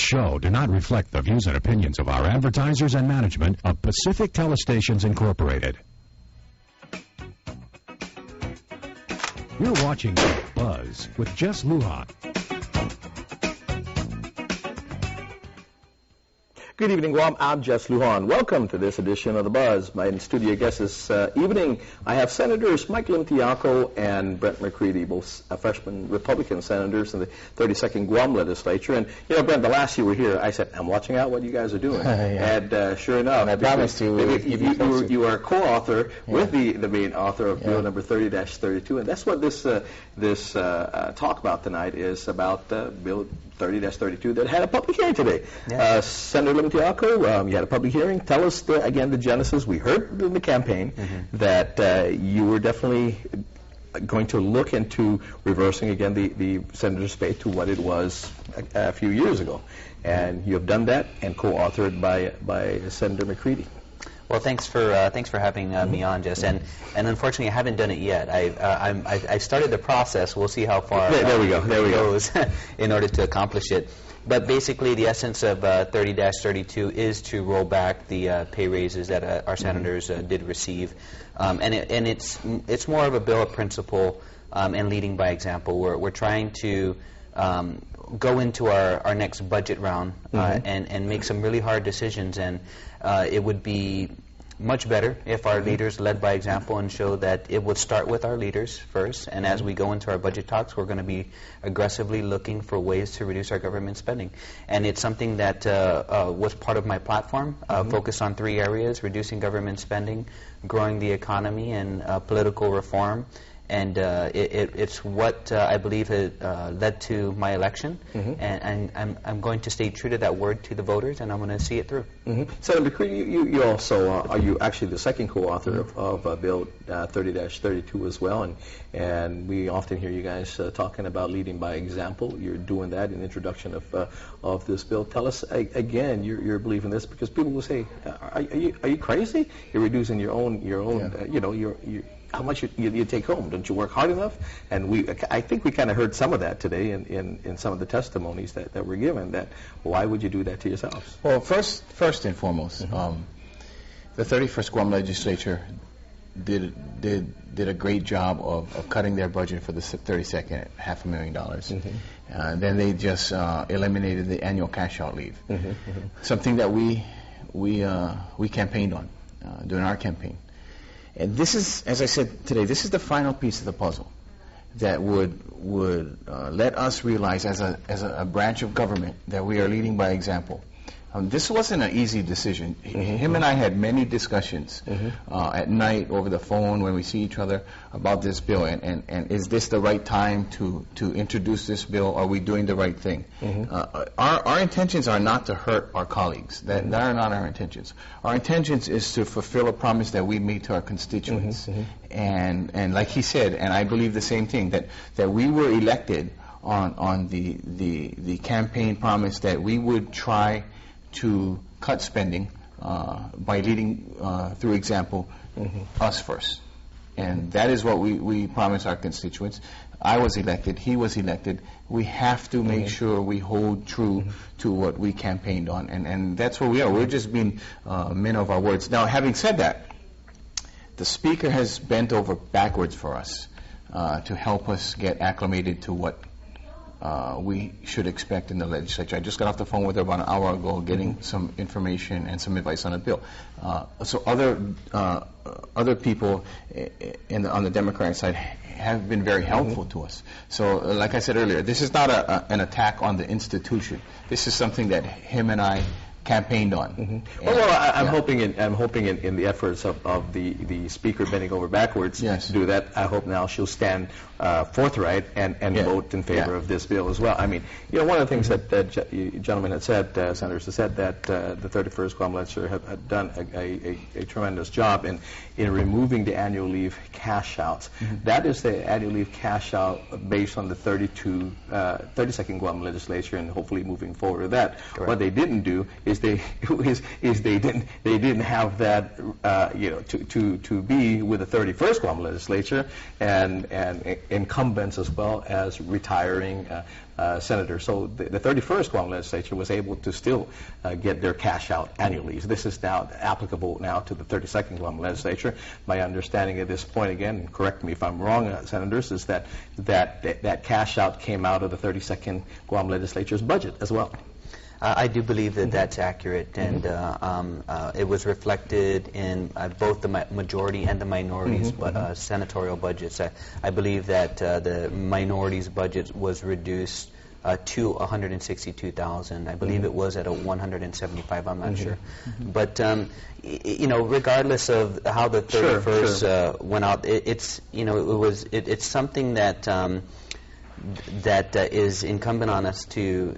Show do not reflect the views and opinions of our advertisers and management of Pacific Telestations Incorporated. You're watching Buzz with Jess Lujan. Good evening, Guam. I'm Jess Lujan. Welcome to this edition of The Buzz. My in-studio guests this evening, I have Senators Mike Limtiaco and Brant McCreadie, both freshman Republican senators in the 32nd Guam legislature. And, you know, Brent, the last you were here, I said, I'm watching out what you guys are doing. Yeah. And sure enough, and I promised you are a co-author with the main author of Bill number 30-32. And that's what this talk about tonight is, about Bill 30-32 that had a public hearing today. Yeah. Senator Limtiaco, you had a public hearing. Tell us, again, the genesis. We heard in the campaign that you were definitely going to look into reversing, again, the senator's pay to what it was a few years ago. And you have done that and co-authored by Senator McCreadie. Well, thanks for having me on, Jess. And unfortunately, I haven't done it yet. I started the process. We'll see how far there we go. goes in order to accomplish it. But basically, the essence of 30-32 is to roll back the pay raises that our senators did receive, and it's more of a bill of principle and leading by example. We're trying to go into our next budget round and make some really hard decisions, and it would be much better if our leaders led by example and show that it would start with our leaders first, and as we go into our budget talks, we're going to be aggressively looking for ways to reduce our government spending. And it's something that was part of my platform, focused on 3 areas: reducing government spending, growing the economy, and political reform. And it's what I believe led to my election, and I'm going to stay true to that word to the voters, and I'm going to see it through. Senator McCreadie, you also are you actually the second co-author of Bill 30-32 as well, and we often hear you guys talking about leading by example. You're doing that in the introduction of this bill. Tell us again your belief in this, because people will say, are you crazy? You're reducing your own your how much you take home. Don't you work hard enough? And I think we kind of heard some of that today in some of the testimonies that were given, that why would you do that to yourselves? Well, first and foremost, the 31st Guam legislature did a great job of cutting their budget for the 32nd at $500,000. Then they just eliminated the annual cash out leave, something that we campaigned on during our campaign. And this is, as I said today, this is the final piece of the puzzle that would let us realize as a branch of government that we are leading by example. This wasn't an easy decision. Him and I had many discussions at night over the phone when we see each other about this bill, and is this the right time to introduce this bill? Are we doing the right thing? Our intentions are not to hurt our colleagues. That are not our intentions. Our intentions is to fulfill a promise that we made to our constituents. And like he said, and I believe the same thing, that we were elected on the campaign promise that we would try to cut spending by leading through example, us first. And that is what we promise our constituents. I was elected, he was elected. We have to make sure we hold true to what we campaigned on. And that's where we are. We're just being men of our words. Now, having said that, the Speaker has bent over backwards for us to help us get acclimated to what we should expect in the legislature. I just got off the phone with her about an hour ago, getting some information and some advice on a bill. So other people on the Democratic side have been very helpful to us. So, like I said earlier, this is not an attack on the institution. This is something that him and I campaigned on. Well, I'm hoping in the efforts of the Speaker bending over backwards to do that. I hope now she'll stand forthright and vote in favor of this bill as well. I mean, one of the things that you gentlemen had said, senators have said, that the 31st Guam legislature had done a tremendous job in removing the annual leave cash outs. That is the annual leave cash out based on the 32nd Guam legislature, and hopefully moving forward with that. Correct. What they didn't do is they didn't have that to be with the 31st Guam legislature and incumbents as well as retiring senators. So the 31st Guam legislature was able to still get their cash out annually. So this is now applicable now to the 32nd Guam legislature. My understanding at this point, again, correct me if I'm wrong, senators, is that cash out came out of the 32nd Guam legislature's budget as well. I do believe that that's accurate, and it was reflected in both the majority and the minorities' senatorial budgets. I believe that the minorities' budget was reduced to $162,000. I believe it was at a $175. I'm not sure, but regardless of how the 31st went out, it's something that. That is incumbent on us to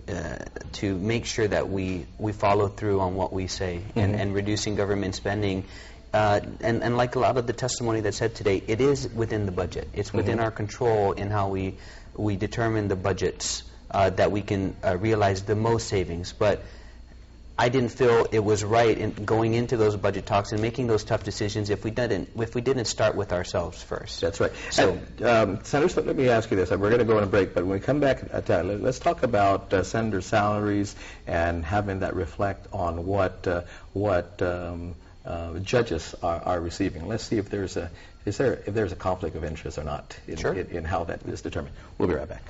make sure that we follow through on what we say, and reducing government spending. And like a lot of the testimony that's said today, it is within the budget. It's within our control in how we determine the budgets that we can realize the most savings. But I didn't feel it was right in going into those budget talks and making those tough decisions if we didn't start with ourselves first. That's right. So, Senators, let me ask you this. We're going to go on a break, but when we come back, let's talk about senator salaries and having that reflect on what judges are receiving. Let's see if there's a conflict of interest or not in how that is determined. We'll be right back.